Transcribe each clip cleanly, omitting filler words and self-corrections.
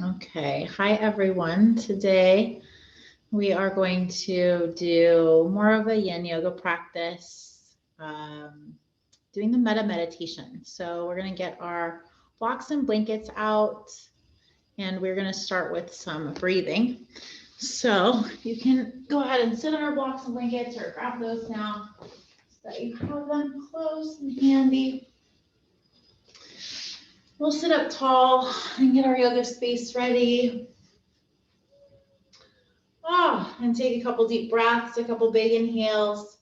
Okay, hi everyone. Today we are going to do more of a yin yoga practice, doing the metta meditation. So we're going to get our blocks and blankets out and we're going to start with some breathing. So you can go ahead and sit on our blocks and blankets or grab those now so that you have them close and handy. We'll sit up tall and get our yoga space ready. And take a couple deep breaths, a couple big inhales,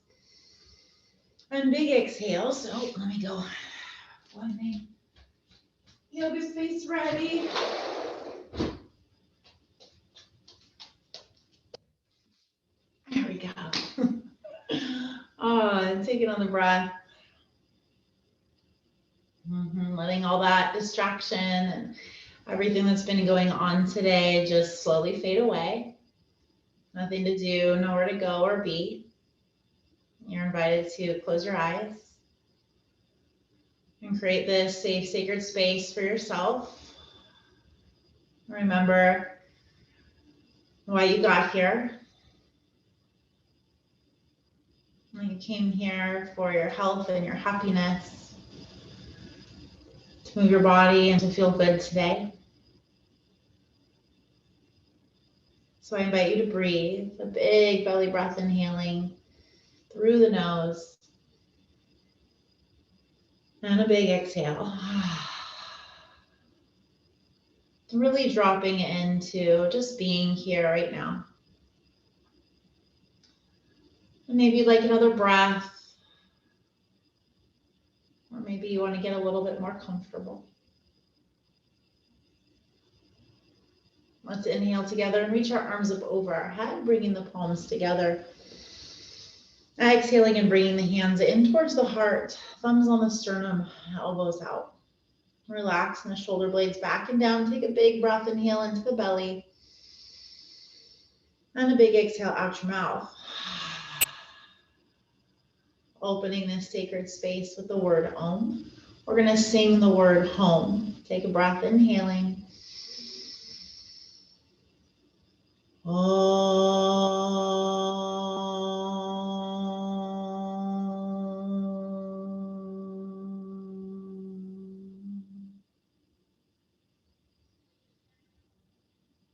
and big exhales. So let me go. One thing. Yoga space ready. There we go. And take it on the breath. Letting all that distraction and everything that's been going on today just slowly fade away. Nothing to do, nowhere to go or be. You're invited to close your eyes and create this safe, sacred space for yourself. Remember why you got here. You came here for your health and your happiness, to move your body and to feel good today. So I invite you to breathe a big belly breath, inhaling through the nose, and a big exhale. Really dropping into just being here right now. And maybe you'd like another breath, or maybe you want to get a little bit more comfortable. Let's inhale together and reach our arms up over our head, bringing the palms together. Exhaling and bringing the hands in towards the heart, thumbs on the sternum, elbows out. Relax in the shoulder blades back and down. Take a big breath, inhale into the belly. And a big exhale out your mouth. Opening this sacred space with the word Om. We're going to sing the word home. Take a breath, inhaling.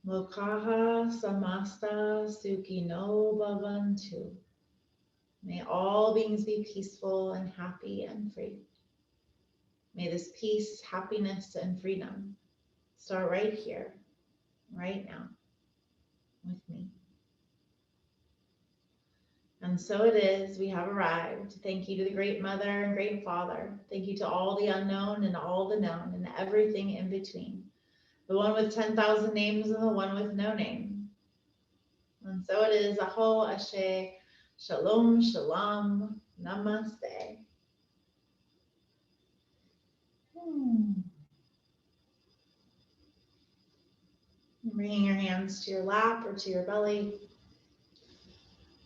Lokaha samasta sukhino bhavantu. May all beings be peaceful and happy and free. May this peace, happiness, and freedom start right here, right now, with me. And so it is, we have arrived. Thank you to the Great Mother and Great Father. Thank you to all the unknown and all the known and everything in between. The one with 10,000 names and the one with no name. And so it is, Aho Ashe, Shalom, Shalom, Namaste. Bringing your hands to your lap or to your belly.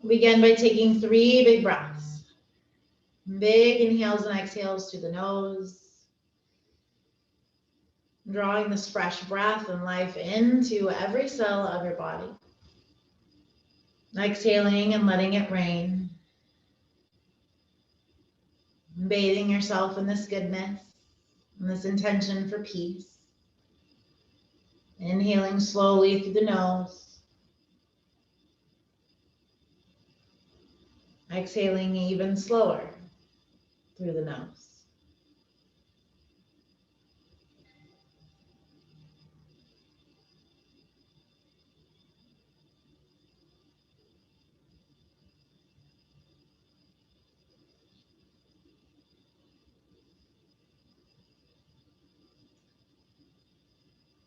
Begin by taking 3 big breaths. Big inhales and exhales through the nose. Drawing this fresh breath and life into every cell of your body. Exhaling and letting it rain. Bathing yourself in this goodness and this intention for peace. Inhaling slowly through the nose. Exhaling even slower through the nose.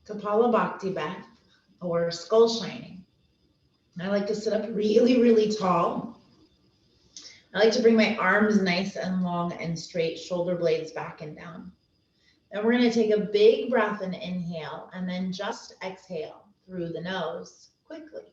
Kapalabhati breath, or skull shining. I like to sit up really, really tall. I like to bring my arms nice and long and straight, shoulder blades back and down. Then we're going to take a big breath and inhale, and then just exhale through the nose quickly.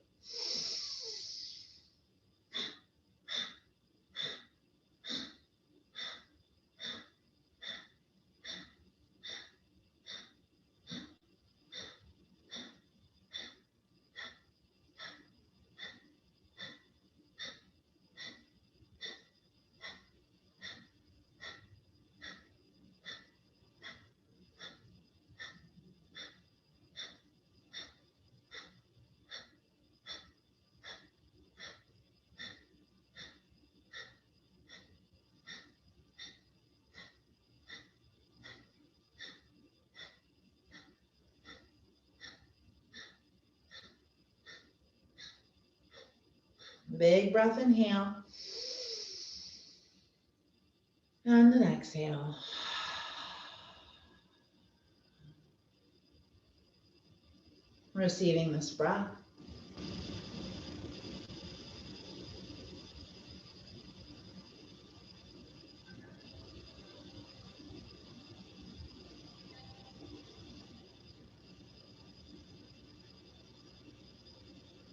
Big breath, inhale. And then exhale. Receiving this breath.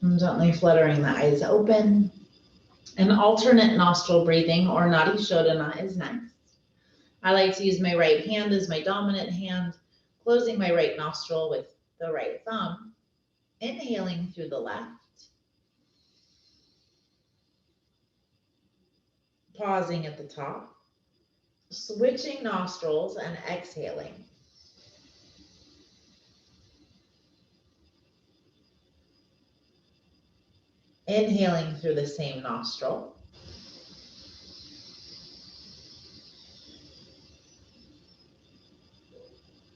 And gently fluttering the eyes open. An alternate nostril breathing or Nadi Shodhana is next. I like to use my right hand as my dominant hand, closing my right nostril with the right thumb, inhaling through the left, pausing at the top, switching nostrils and exhaling. Inhaling through the same nostril.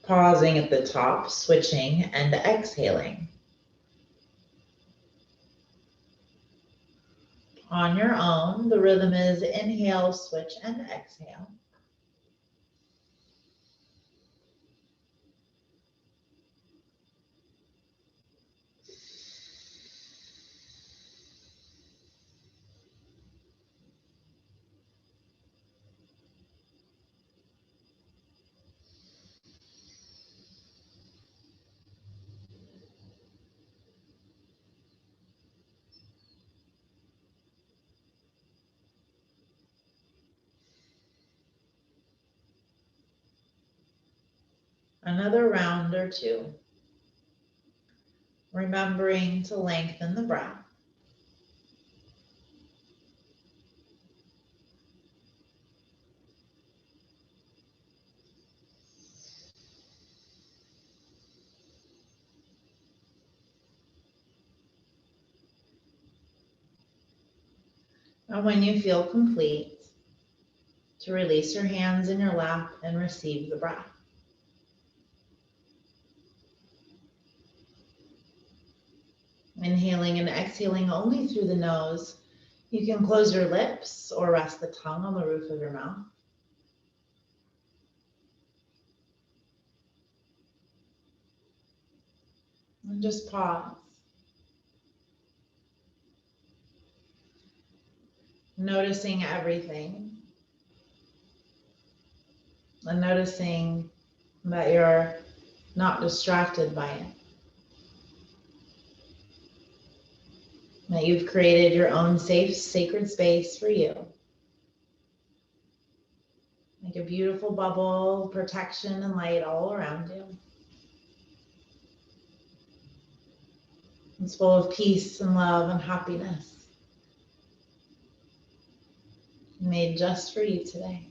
Pausing at the top, switching and exhaling. On your own, the rhythm is inhale, switch, and exhale. Another round or two. Remembering to lengthen the breath. And when you feel complete, to release your hands in your lap and receive the breath. Inhaling and exhaling only through the nose. You can close your lips or rest the tongue on the roof of your mouth. And just pause. Noticing everything. And noticing that you're not distracted by it. That you've created your own safe, sacred space for you. Like a beautiful bubble, protection and light all around you. It's full of peace and love and happiness. Made just for you today.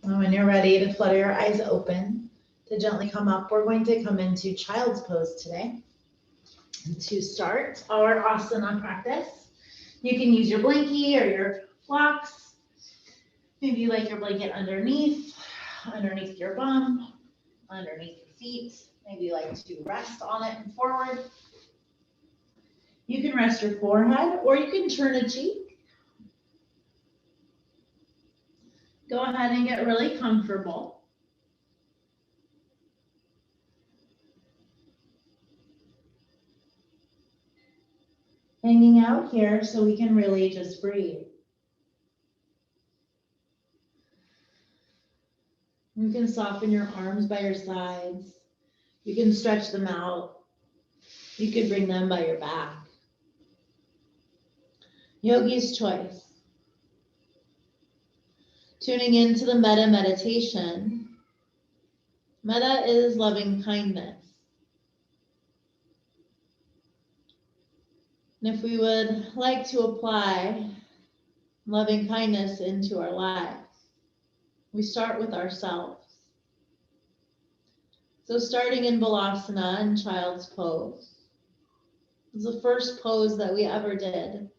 And when you're ready to flutter your eyes open, to gently come up, we're going to come into child's pose today. And to start our asana practice, you can use your blankie or your blocks. Maybe you like your blanket underneath your bum, underneath your feet. Maybe you like to rest on it and forward. You can rest your forehead or you can turn a cheek. Go ahead and get really comfortable. Hanging out here so we can really just breathe. You can soften your arms by your sides. You can stretch them out. You could bring them by your back. Yogi's choice. Tuning into the metta meditation. Metta is loving kindness. And if we would like to apply loving kindness into our lives, we start with ourselves. So starting in Balasana and child's pose. It was the first pose that we ever did.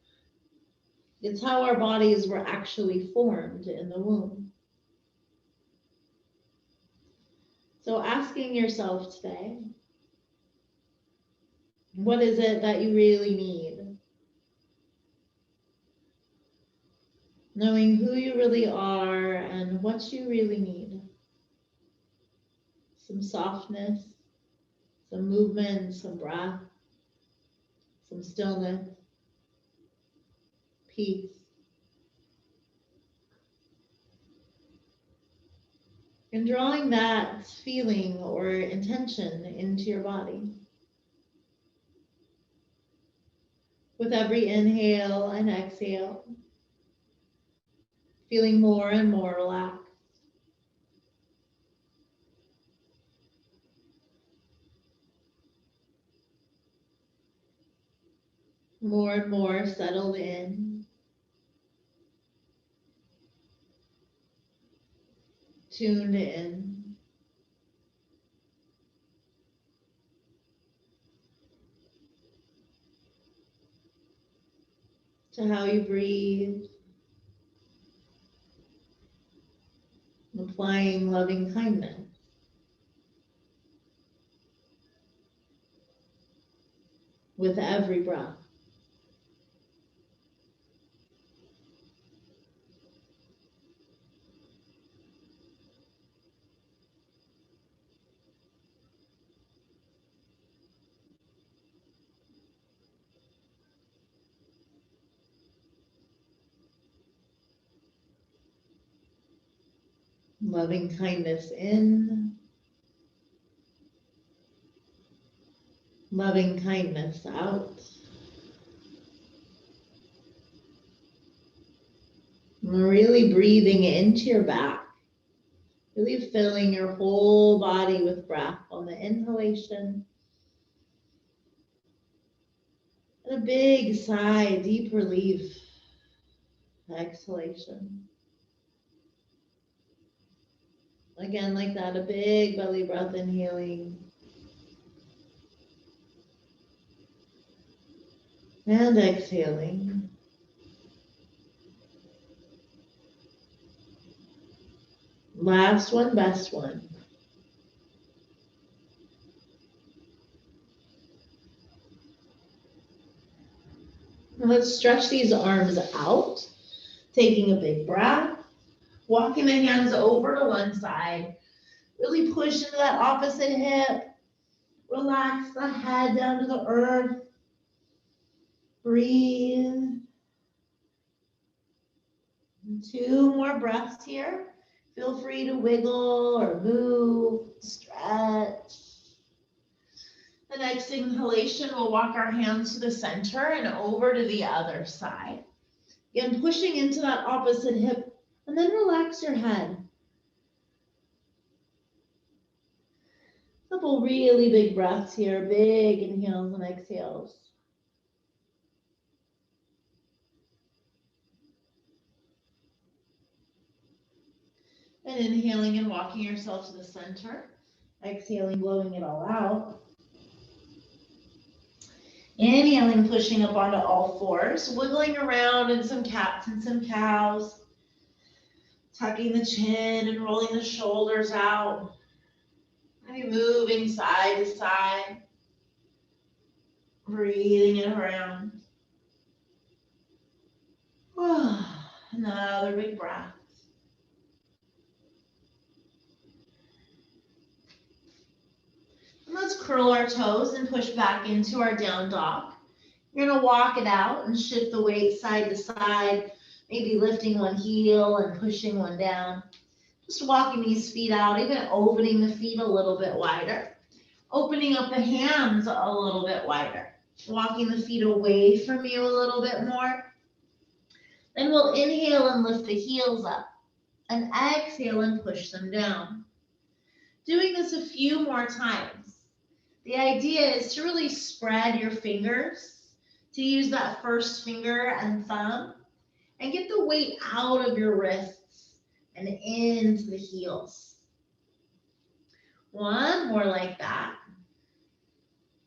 It's how our bodies were actually formed in the womb. So asking yourself today, what is it that you really need? Knowing who you really are and what you really need. Some softness, some movement, some breath, some stillness, peace. And drawing that feeling or intention into your body. With every inhale and exhale, feeling more and more relaxed. More and more settled in, tuned in. To how you breathe, applying loving kindness. With every breath. Loving kindness in, loving kindness out. Really breathing into your back, really filling your whole body with breath on the inhalation. And a big sigh, deep relief, exhalation. Again, like that, a big belly breath, inhaling. And exhaling. Last one, best one. And let's stretch these arms out, taking a big breath, walking the hands over to one side, really push into that opposite hip, relax the head down to the earth, breathe. 2 more breaths here. Feel free to wiggle or move, stretch. The next inhalation, we'll walk our hands to the center and over to the other side. Again, pushing into that opposite hip, and then relax your head. Couple really big breaths here, big inhales and exhales. And inhaling and walking yourself to the center. Exhaling, blowing it all out. Inhaling, pushing up onto all fours, wiggling around in some cats and some cows. Tucking the chin and rolling the shoulders out. Maybe moving side to side. Breathing it around. Another big breath. And let's curl our toes and push back into our down dog. You're going to walk it out and shift the weight side to side, maybe lifting one heel and pushing one down. Just walking these feet out, even opening the feet a little bit wider. Opening up the hands a little bit wider. Walking the feet away from you a little bit more. Then we'll inhale and lift the heels up. And exhale and push them down. Doing this a few more times. The idea is to really spread your fingers, to use that first finger and thumb, and get the weight out of your wrists and into the heels. One more like that.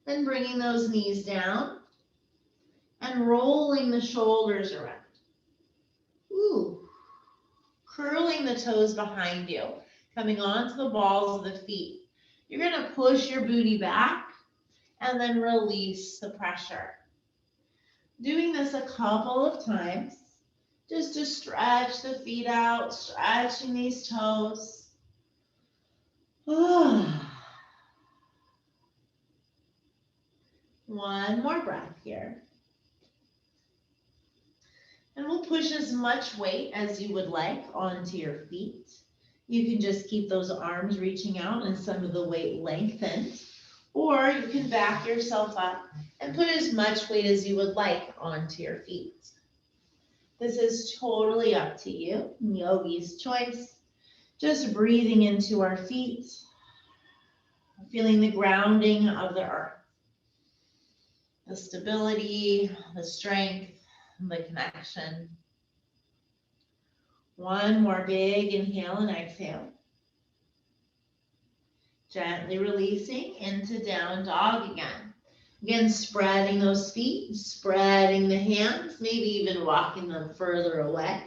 Then bringing those knees down and rolling the shoulders around. curling the toes behind you, coming onto the balls of the feet. You're going to push your booty back and then release the pressure. Doing this a couple of times, just to stretch the feet out, stretching these toes. One more breath here. And we'll push as much weight as you would like onto your feet. You can just keep those arms reaching out and some of the weight lengthened. Or you can back yourself up and put as much weight as you would like onto your feet. This is totally up to you, yogi's choice. Just breathing into our feet, feeling the grounding of the earth, the stability, the strength, the connection. One more big inhale and exhale. Gently releasing into down dog again. Again, spreading those feet, spreading the hands, maybe even walking them further away.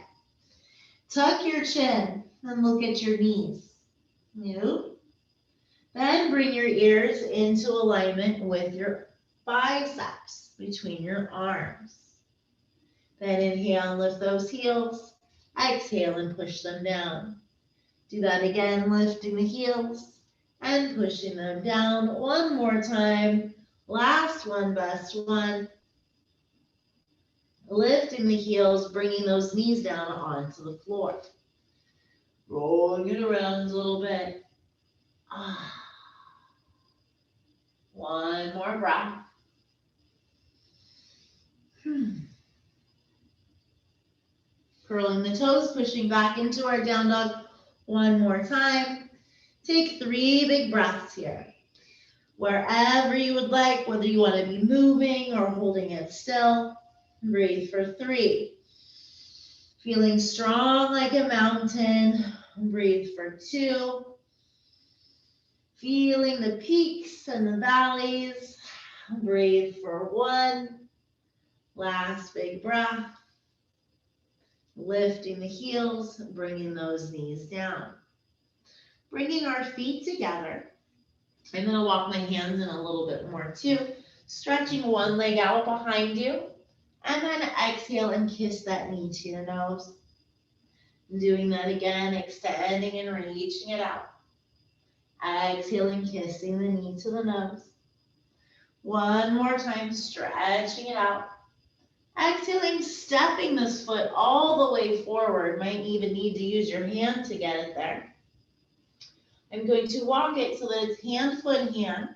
Tuck your chin and look at your knees. New. Then bring your ears into alignment with your biceps between your arms. Then inhale and lift those heels. Exhale and push them down. Do that again, lifting the heels and pushing them down. One more time. Last one, best one. Lifting the heels, bringing those knees down onto the floor. Rolling it around a little bit. One more breath. Curling the toes, pushing back into our down dog. One more time. Take 3 big breaths here. Wherever you would like, whether you want to be moving or holding it still. Breathe for 3. Feeling strong like a mountain. Breathe for 2. Feeling the peaks and the valleys. Breathe for 1. Last big breath. Lifting the heels, bringing those knees down. Bringing our feet together. I'm going to walk my hands in a little bit more too. Stretching one leg out behind you. And then exhale and kiss that knee to your nose. Doing that again, extending and reaching it out. Exhaling, kissing the knee to the nose. One more time, stretching it out. Exhaling, stepping this foot all the way forward. Might even need to use your hand to get it there. I'm going to walk it so that it's hand, foot, hand.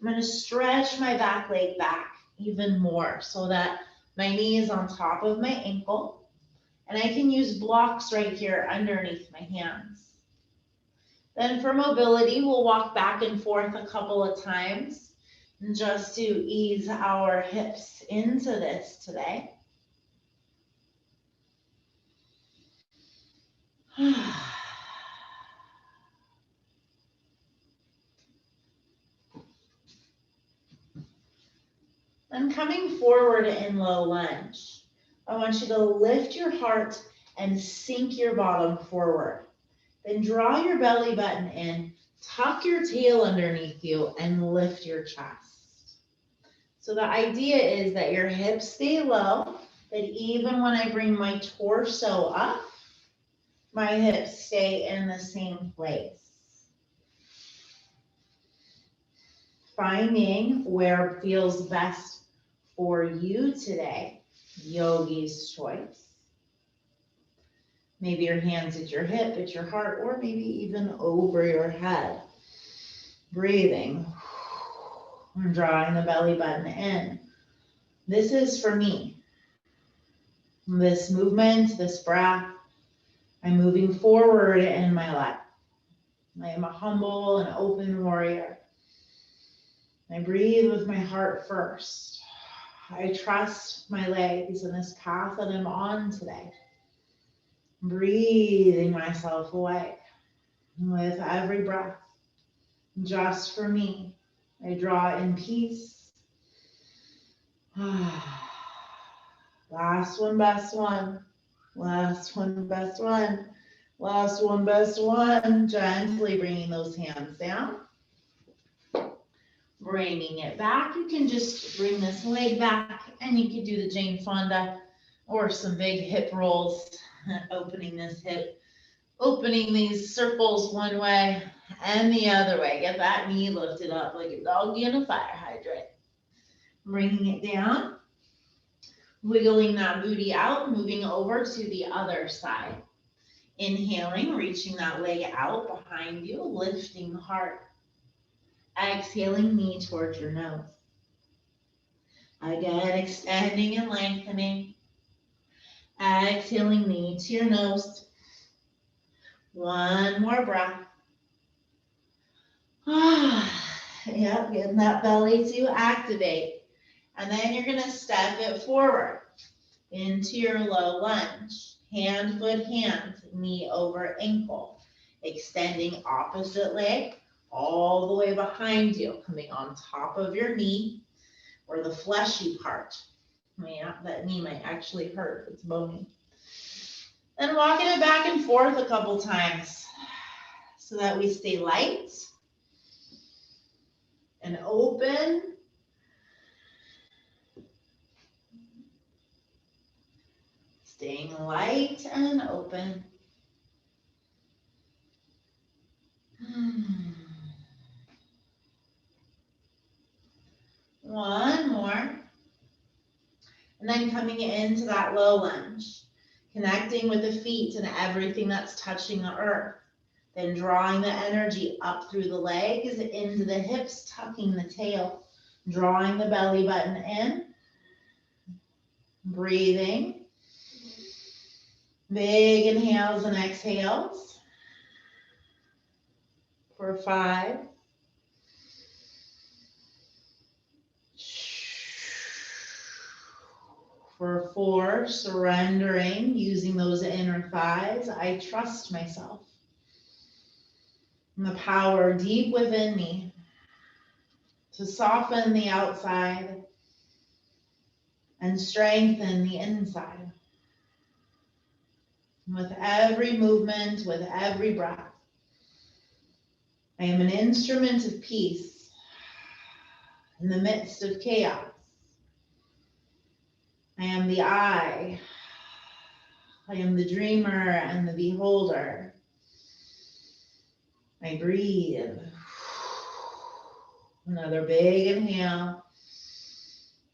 I'm going to stretch my back leg back even more so that my knee is on top of my ankle. And I can use blocks right here underneath my hands. Then for mobility, we'll walk back and forth a couple of times just to ease our hips into this today. Then coming forward in low lunge, I want you to lift your heart and sink your bottom forward. Then draw your belly button in, tuck your tail underneath you, and lift your chest. So the idea is that your hips stay low, that even when I bring my torso up, my hips stay in the same place. Finding where feels best for you today, yogi's choice. Maybe your hands at your hip, at your heart, or maybe even over your head. Breathing and drawing the belly button in. This is for me. This movement, this breath, I'm moving forward in my life. I am a humble and open warrior. I breathe with my heart first. I trust my legs in this path that I'm on today. Breathing myself away with every breath. Just for me, I draw in peace. Last one, best one. Last one, best one. Last one, best one. Gently bringing those hands down. Bringing it back. You can just bring this leg back and you can do the Jane Fonda or some big hip rolls. Opening this hip, opening these circles one way and the other way. Get that knee lifted up like a doggy in a fire hydrant. Bringing it down. Wiggling that booty out, moving over to the other side. Inhaling, reaching that leg out behind you, lifting the heart. Exhaling, knee towards your nose. Again, extending and lengthening. Exhaling, knee to your nose. One more breath. Yep, getting that belly to activate. And then you're going to step it forward into your low lunge. Hand, foot, hand, knee over ankle. Extending opposite leg all the way behind you, coming on top of your knee or the fleshy part. Yeah, that knee might actually hurt. It's bony. And walking it back and forth a couple times so that we stay light and open. Staying light and open. One more. And then coming into that low lunge, connecting with the feet and everything that's touching the earth. Then drawing the energy up through the legs, into the hips, tucking the tail, drawing the belly button in. Breathing. Big inhales and exhales. For 5. For 4, surrendering, using those inner thighs. I trust myself. And the power deep within me to soften the outside and strengthen the inside. With every movement, with every breath, I am an instrument of peace in the midst of chaos. I am the I. I am the dreamer and the beholder. I breathe. Another big inhale.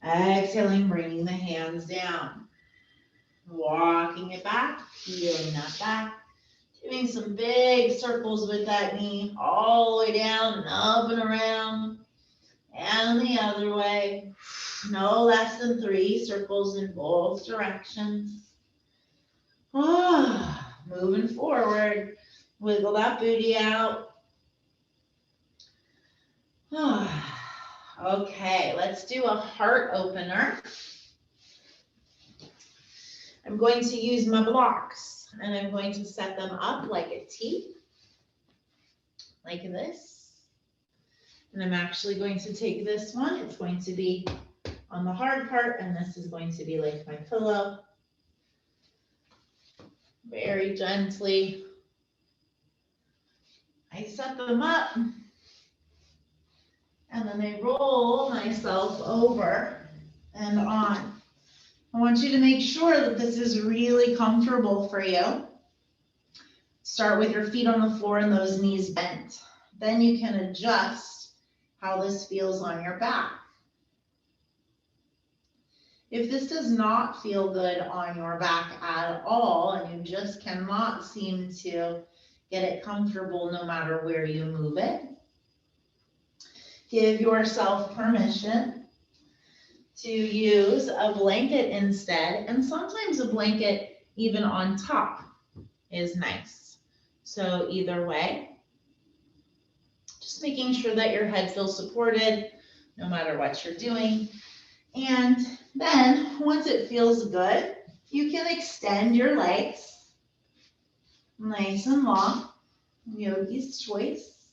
Exhaling, bringing the hands down. Walking it back, feeling that back. Doing some big circles with that knee, all the way down and up and around. And the other way. No less than 3 circles in both directions. Moving forward. Wiggle that booty out. Okay, let's do a heart opener. I'm going to use my blocks and I'm going to set them up like a T, like this. And I'm actually going to take this one. It's going to be on the hard part and this is going to be like my pillow. Very gently. I set them up and then I roll myself over and on. I want you to make sure that this is really comfortable for you. Start with your feet on the floor and those knees bent. Then you can adjust how this feels on your back. If this does not feel good on your back at all, and you just cannot seem to get it comfortable no matter where you move it, give yourself permission to use a blanket instead, and sometimes a blanket even on top is nice. So either way, just making sure that your head feels supported no matter what you're doing. And then once it feels good, you can extend your legs nice and long, yogi's choice.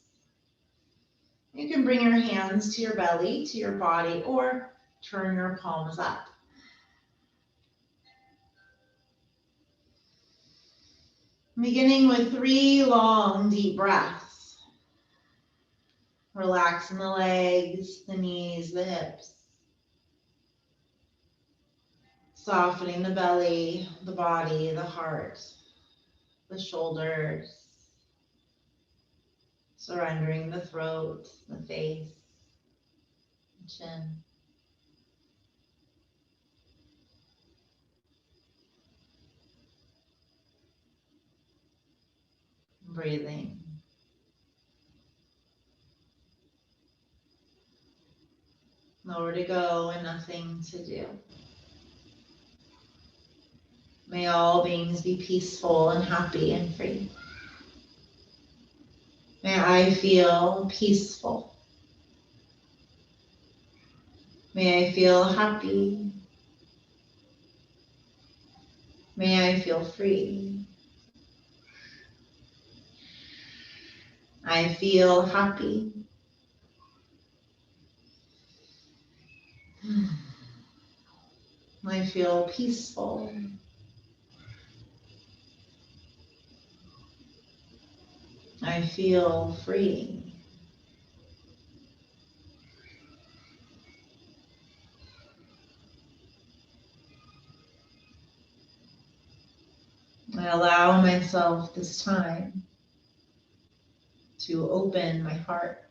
You can bring your hands to your belly, to your body, or turn your palms up. Beginning with 3 long, deep breaths. Relaxing the legs, the knees, the hips. Softening the belly, the body, the heart, the shoulders. Surrendering the throat, the face, the chin. Breathing. Nowhere to go and nothing to do. May all beings be peaceful and happy and free. May I feel peaceful. May I feel happy. May I feel free. I feel happy. I feel peaceful. I feel free. I allow myself this time to open my heart.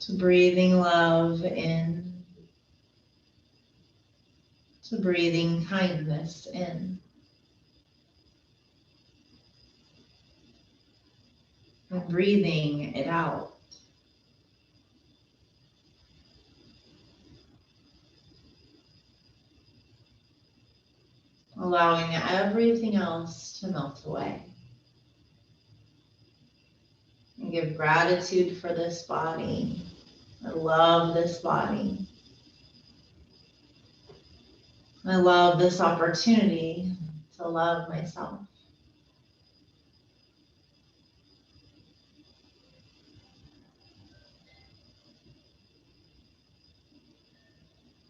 To breathing love in, to breathing kindness in, and breathing it out. Allowing everything else to melt away. And give gratitude for this body. I love this body. I love this opportunity to love myself.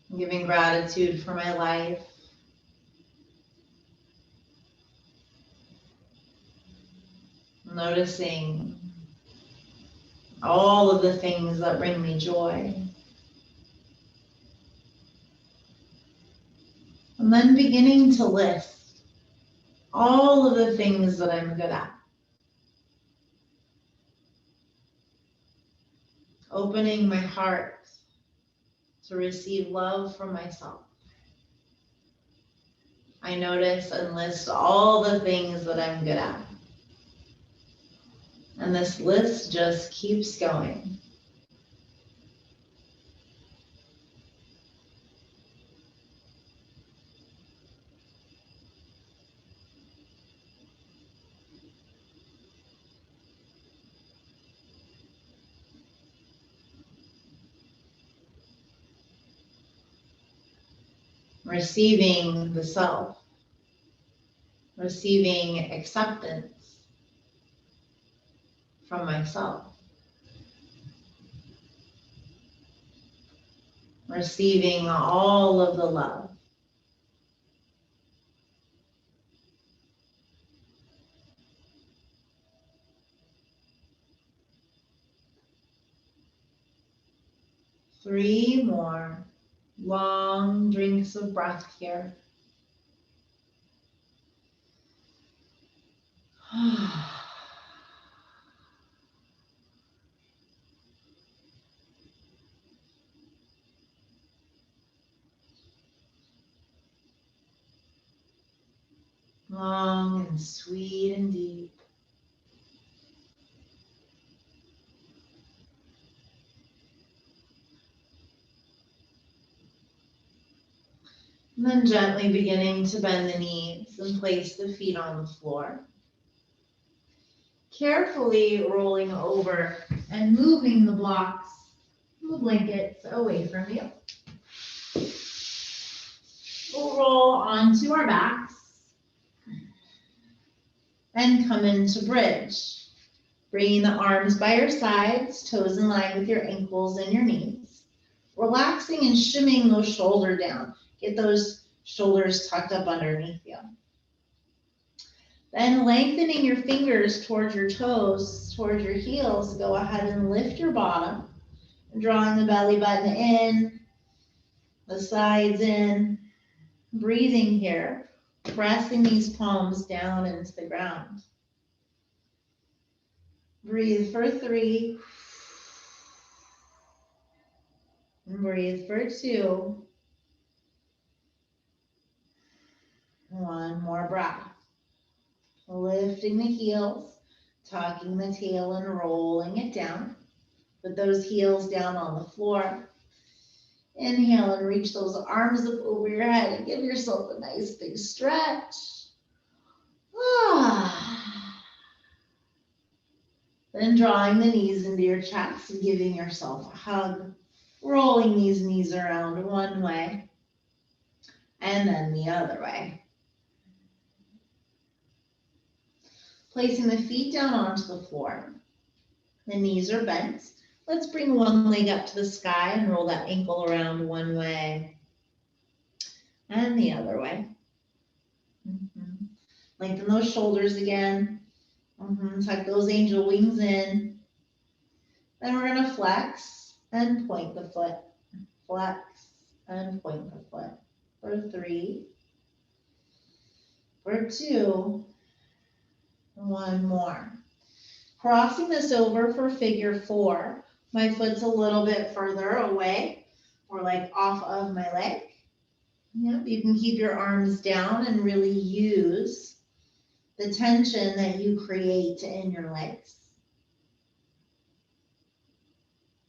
I'm giving gratitude for my life. Noticing all of the things that bring me joy. And then beginning to list all of the things that I'm good at. Opening my heart to receive love from myself. I notice and list all the things that I'm good at. And this list just keeps going. Receiving the self. Receiving acceptance from myself. Receiving all of the love. Three more long drinks of breath here. Long and sweet and deep. And then gently beginning to bend the knees and place the feet on the floor. Carefully rolling over and moving the blocks, the blankets away from you. We'll roll onto our backs and come into bridge. Bringing the arms by your sides, toes in line with your ankles and your knees. Relaxing and shimmying those shoulders down. Get those shoulders tucked up underneath you. Then lengthening your fingers towards your toes, towards your heels. Go ahead and lift your bottom. And drawing the belly button in, the sides in. Breathing here. Pressing these palms down into the ground. Breathe for 3. And breathe for 2. One more breath. Lifting the heels, tucking the tail and rolling it down. Put those heels down on the floor. Inhale and reach those arms up over your head and give yourself a nice big stretch. Then drawing the knees into your chest and giving yourself a hug. Rolling these knees around one way and then the other way. Placing the feet down onto the floor. The knees are bent. Let's bring one leg up to the sky and roll that ankle around one way and the other way. Lengthen those shoulders again. Tuck those angel wings in. Then we're going to flex and point the foot. Flex and point the foot. For 3. For 2. One more. Crossing this over for figure 4. My foot's a little bit further away or like off of my leg. Yep, you can keep your arms down and really use the tension that you create in your legs.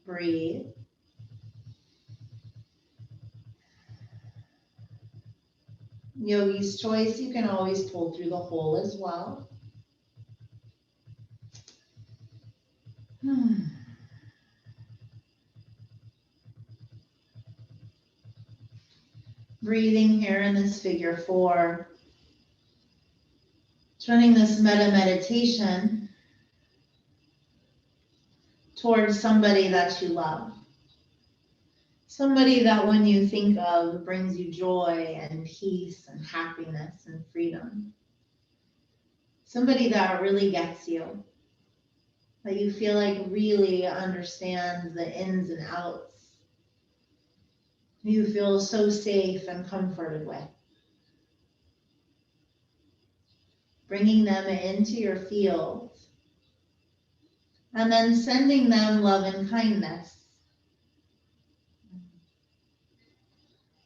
Breathe. Yogi's choice, you can always pull through the hole as well. Breathing here in this figure 4. Turning this metta meditation towards somebody that you love. Somebody that when you think of brings you joy and peace and happiness and freedom. Somebody that really gets you. That you feel like really understands the ins and outs. You feel so safe and comforted with. Bringing them into your field. And then sending them love and kindness.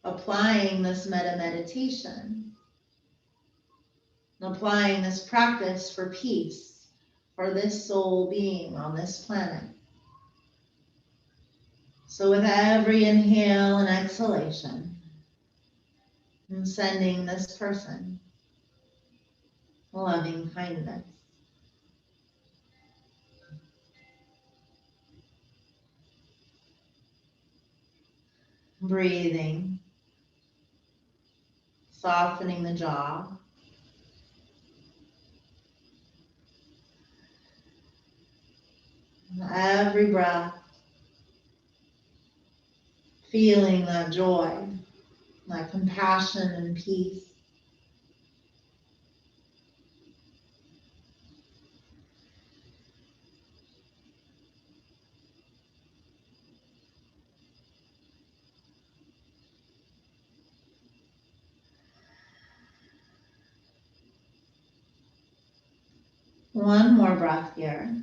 Applying this metta meditation. Applying this practice for peace, for this soul being on this planet. So with every inhale and exhalation, I'm sending this person loving kindness. Breathing, softening the jaw. Every breath, feeling that joy, that compassion and peace. One more breath here.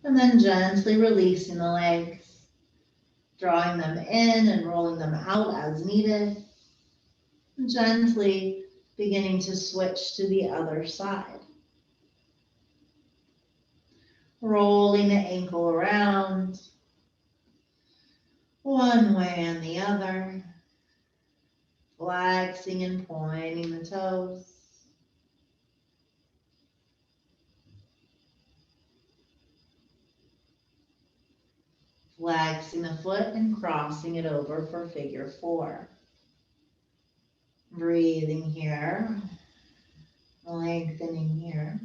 And then gently releasing the legs, drawing them in and rolling them out as needed. And gently beginning to switch to the other side. Rolling the ankle around, one way and the other. Flexing and pointing the toes. Flexing the foot and crossing it over for figure 4. Breathing here. Lengthening here.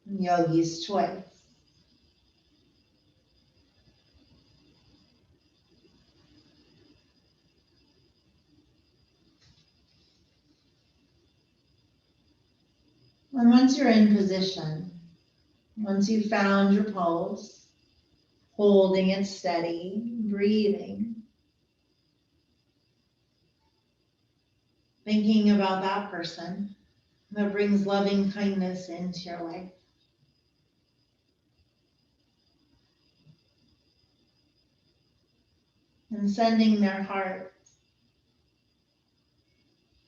Yogi's choice. And once you're in position, once you've found your pose, holding it steady, breathing, thinking about that person that brings loving kindness into your life. And sending their heart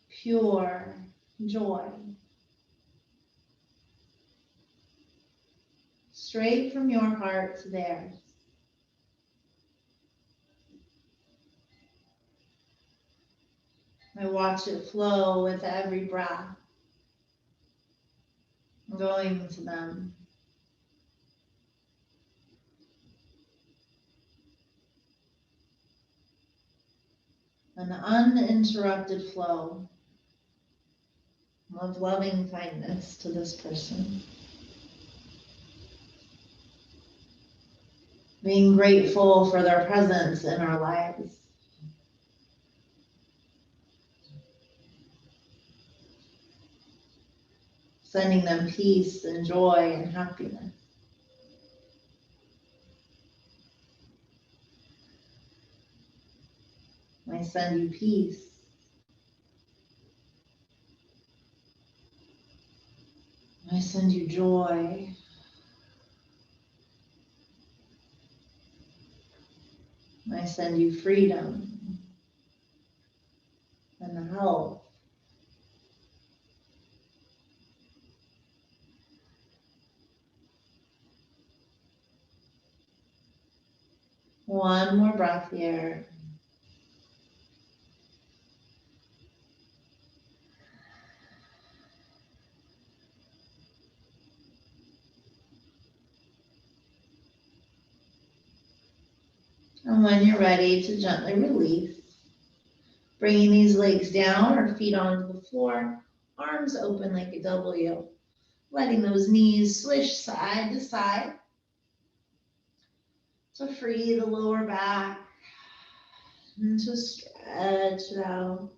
pure joy straight from your heart to theirs. I watch it flow with every breath, going to them. An uninterrupted flow of loving kindness to this person. Being grateful for their presence in our lives. Sending them peace and joy and happiness. I send you peace. I send you joy. I send you freedom and health. One more breath here. And when you're ready to gently release, bringing these legs down or feet onto the floor, arms open like a W, letting those knees swish side to side to free the lower back and to stretch it out.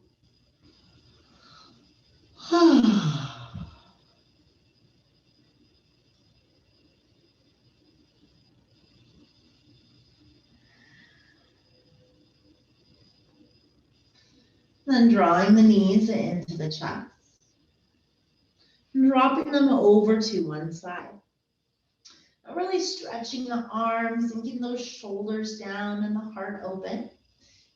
Then drawing the knees into the chest, and dropping them over to one side. Really stretching the arms and keeping those shoulders down and the heart open.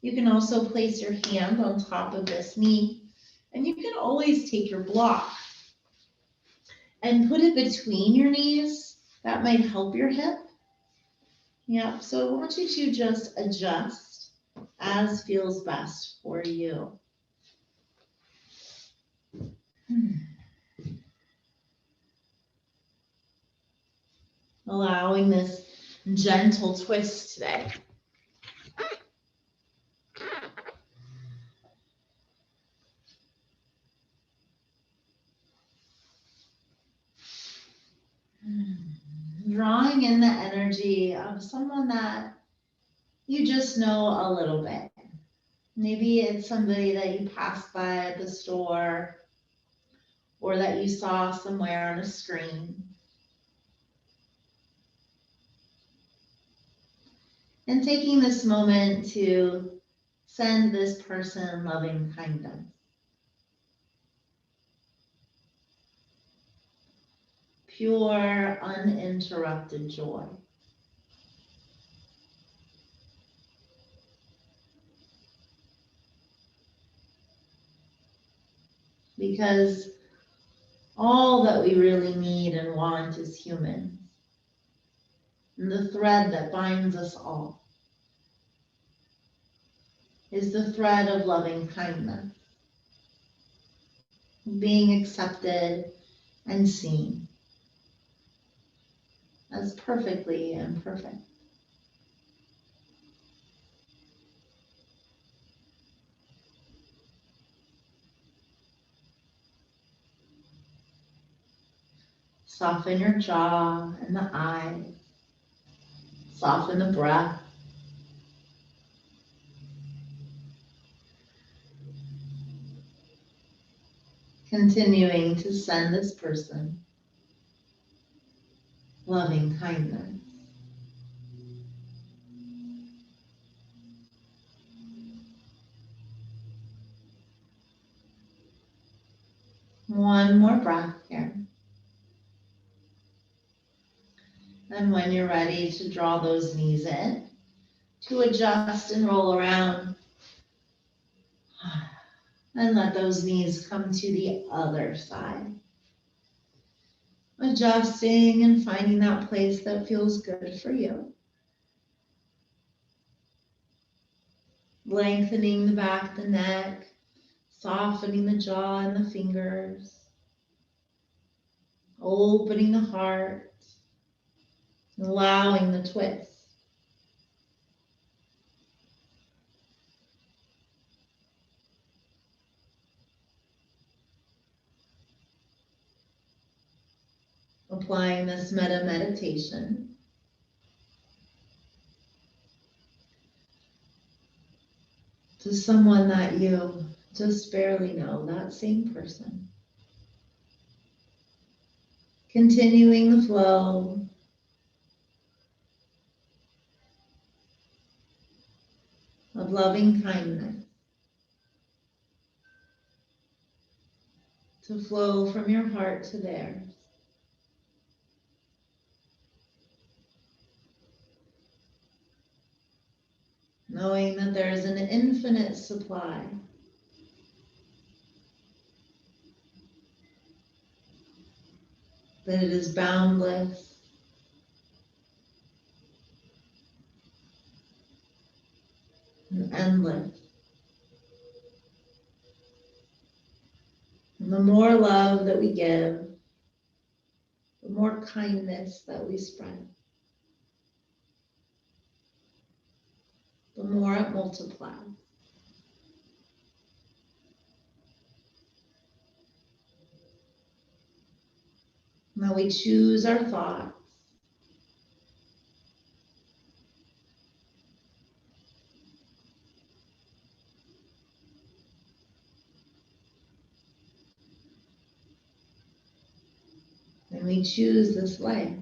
You can also place your hand on top of this knee, and you can always take your block and put it between your knees. That might help your hip. Yeah, so I want you to just adjust as feels best for you. Allowing this gentle twist today. Drawing in the energy of someone that you just know a little bit. Maybe it's somebody that you passed by at the store or that you saw somewhere on a screen. And taking this moment to send this person loving kindness. Pure, uninterrupted joy. Because all that we really need and want is humans. And the thread that binds us all is the thread of loving kindness. Being accepted and seen as perfectly imperfect. Soften your jaw and the eyes. Soften the breath. Continuing to send this person loving kindness. One more breath here. And when you're ready to draw those knees in, to adjust and roll around, and let those knees come to the other side. Adjusting and finding that place that feels good for you. Lengthening the back of the neck, softening the jaw and the fingers, opening the heart, allowing the twist. Applying this metta meditation to someone that you just barely know, that same person. Continuing the flow. Of loving kindness to flow from your heart to theirs. Knowing that there is an infinite supply. That it is boundless. And endless. And the more love that we give, the more kindness that we spread, the more it multiplies. Now we choose our thoughts. And we choose this way.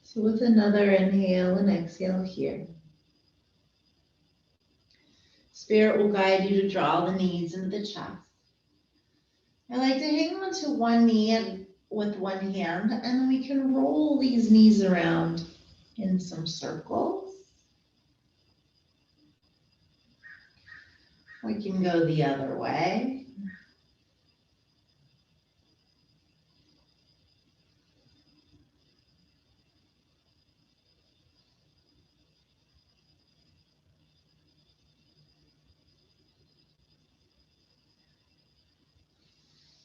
So with another inhale and exhale here, Spirit will guide you to draw the knees into the chest. I like to hang on to one knee with one hand, and then we can roll these knees around in some circles. We can go the other way.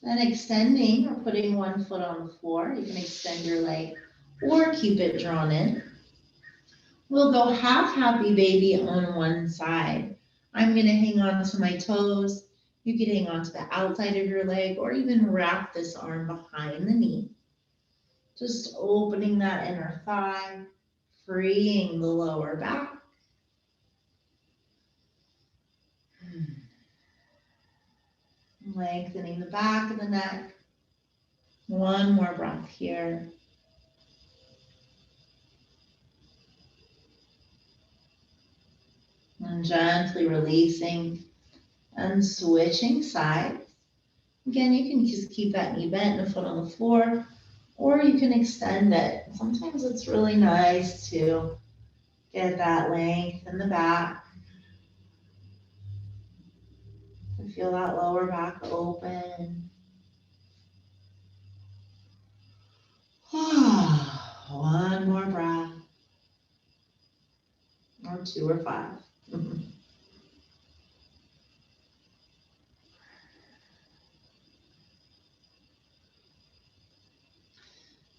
Then extending or putting one foot on the floor. You can extend your leg or keep it drawn in. We'll go half happy baby on one side. I'm going to hang on to my toes. You could hang on to the outside of your leg or even wrap this arm behind the knee. Just opening that inner thigh, freeing the lower back. Lengthening the back of the neck. One more breath here. And gently releasing and switching sides. Again, you can just keep that knee bent and a foot on the floor, or you can extend it. Sometimes it's really nice to get that length in the back. To feel that lower back open. One more breath. Or 2 or 5.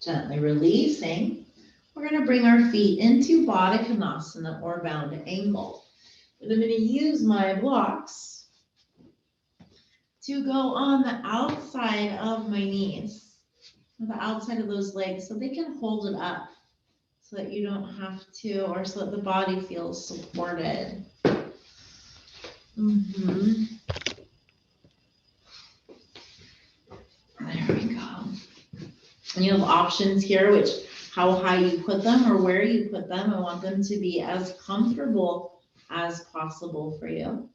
Gently releasing. We're going to bring our feet into Baddha Konasana or bound angle. And I'm going to use my blocks to go on the outside of my knees, the outside of those legs, so they can hold it up, so that you don't have to, or so that the body feels supported. There we go. And you have options here, which how high you put them or where you put them. I want them to be as comfortable as possible for you.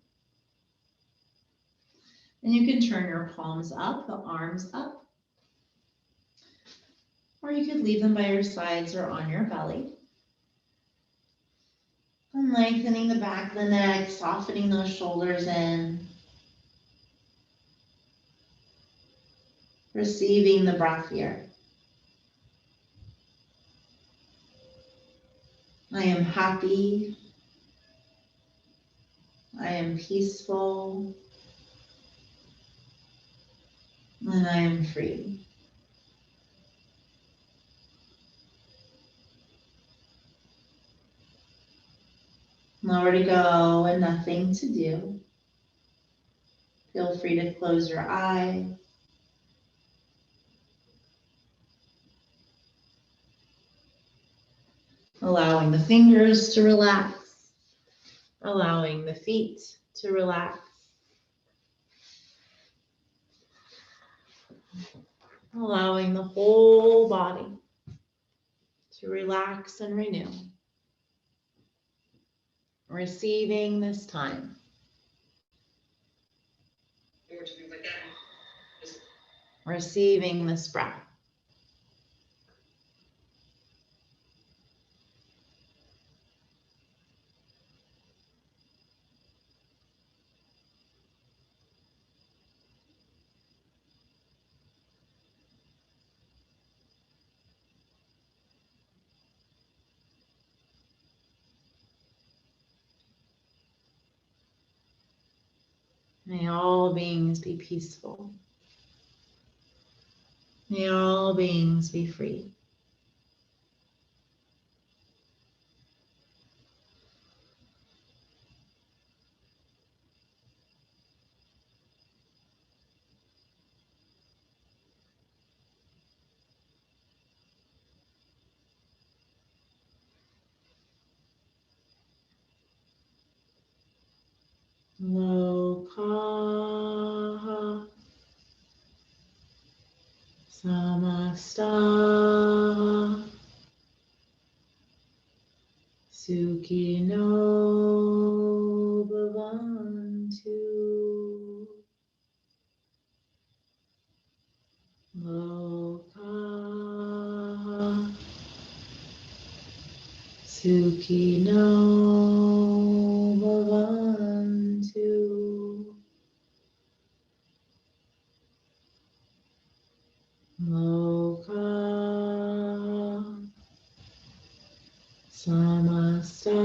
And you can turn your palms up, the arms up. Or you could leave them by your sides or on your belly. And lengthening the back of the neck, softening those shoulders in. Receiving the breath here. I am happy. I am peaceful. And I am free. Nowhere to go and nothing to do. Feel free to close your eyes. Allowing the fingers to relax. Allowing the feet to relax. Allowing the whole body to relax and renew. Receiving this time. Receiving this breath. May all beings be peaceful. May all beings be free. Loka samasta sukhino bhavantu. Loka sukhino bhavantu. Loka samasta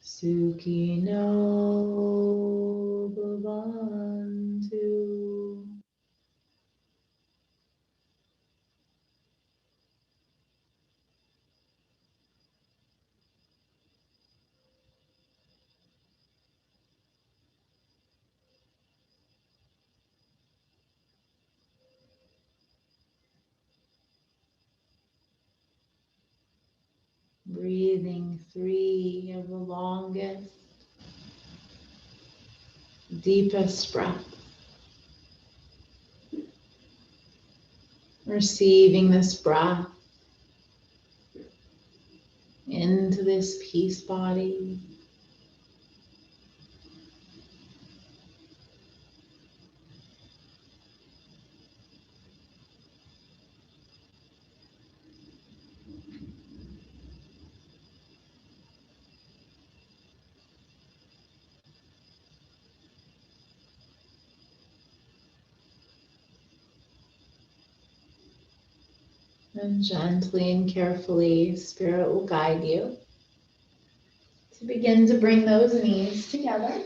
sukhino bhavantu. Breathing 3 of the longest, deepest breath. Receiving this breath into this peace body. And gently and carefully, Spirit will guide you to begin to bring those knees together.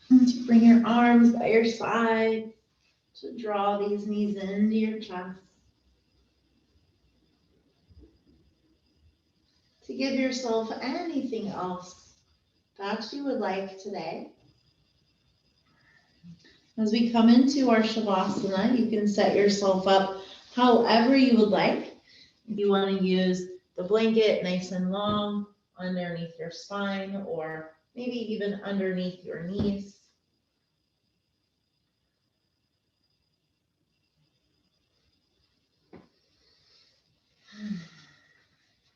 And to bring your arms by your side, to draw these knees into your chest. to give yourself anything else that you would like today. As we come into our Shavasana, you can set yourself up however you would like. If you want to use the blanket nice and long underneath your spine, or maybe even underneath your knees.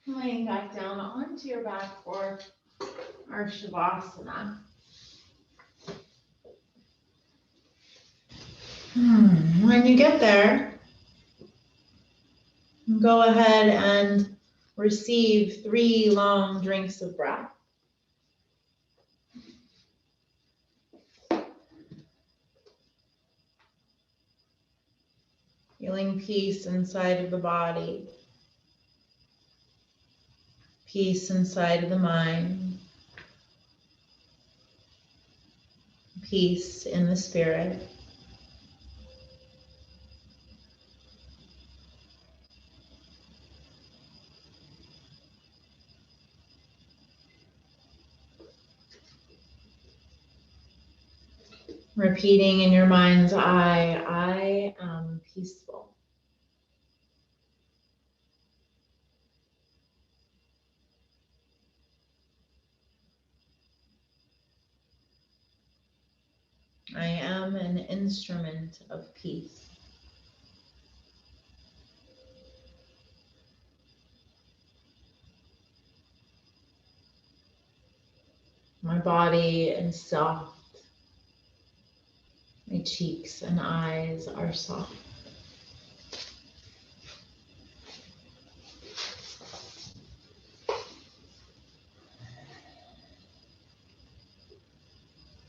Laying back down onto your back for our Shavasana. When you get there, go ahead and receive 3 long drinks of breath. Feeling peace inside of the body, peace inside of the mind, peace in the spirit. Repeating in your mind's eye, I am peaceful. I am an instrument of peace. My body is soft. My cheeks and eyes are soft.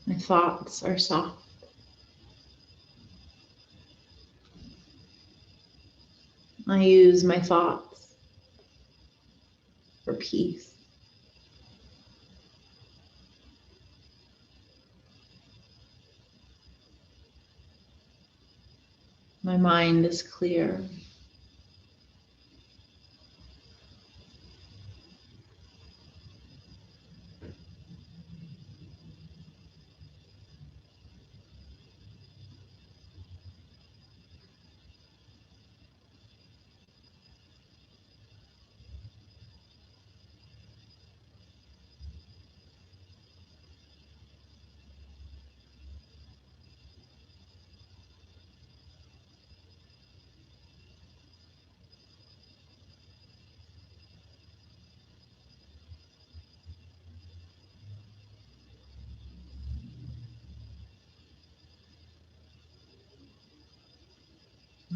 My thoughts are soft. I use my thoughts for peace. My mind is clear.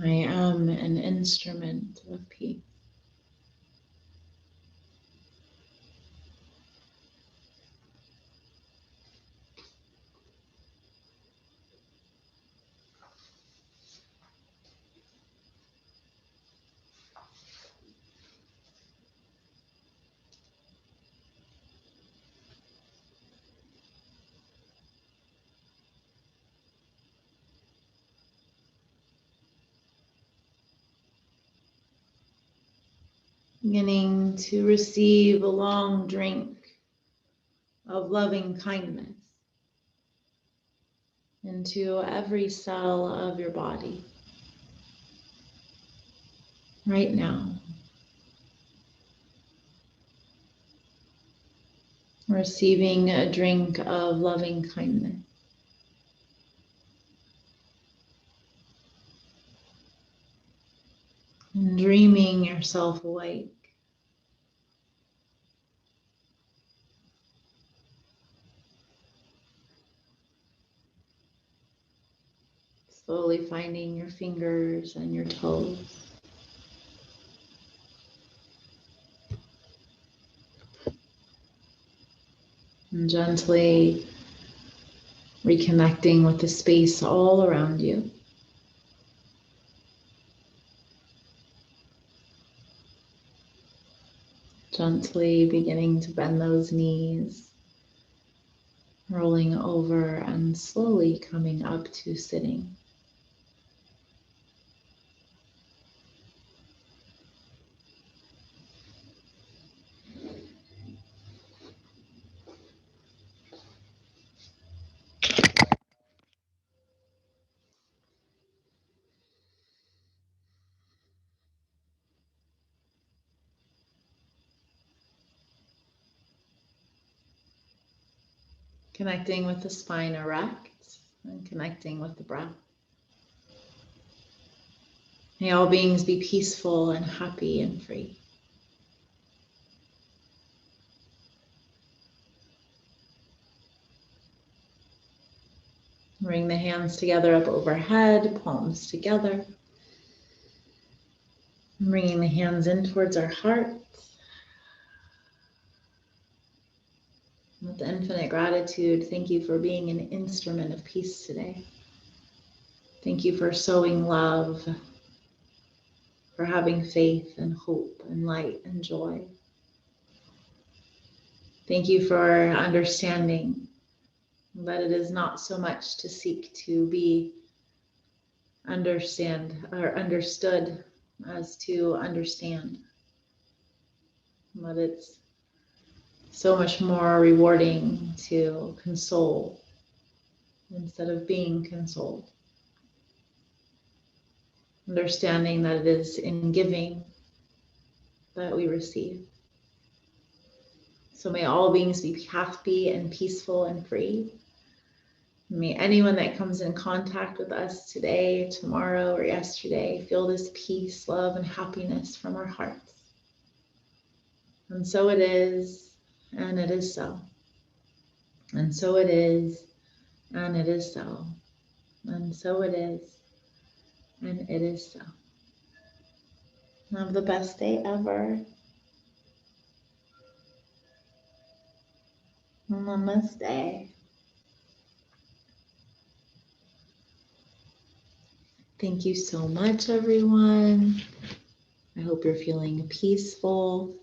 I am an instrument of peace. Beginning to receive a long drink of loving kindness into every cell of your body right now. Receiving a drink of loving kindness. And dreaming yourself awake. Slowly finding your fingers and your toes. And gently reconnecting with the space all around you. Gently beginning to bend those knees, rolling over and slowly coming up to sitting. Connecting with the spine erect and connecting with the breath. May all beings be peaceful and happy and free. Bring the hands together up overhead, palms together. Bringing the hands in towards our heart. With infinite gratitude, thank you for being an instrument of peace today. Thank you for sowing love, for having faith and hope and light and joy. Thank you for understanding that it is not so much to seek to be understood as to understand, but it's so much more rewarding to console instead of being consoled. Understanding that it is in giving that we receive. So may all beings be happy and peaceful and free. May anyone that comes in contact with us today, tomorrow, or yesterday feel this peace, love, and happiness from our hearts. And so it is, and it is so. And so it is, and it is so. And so it is, and it is so. Have the best day ever. Namaste. Thank you so much, everyone. I hope you're feeling peaceful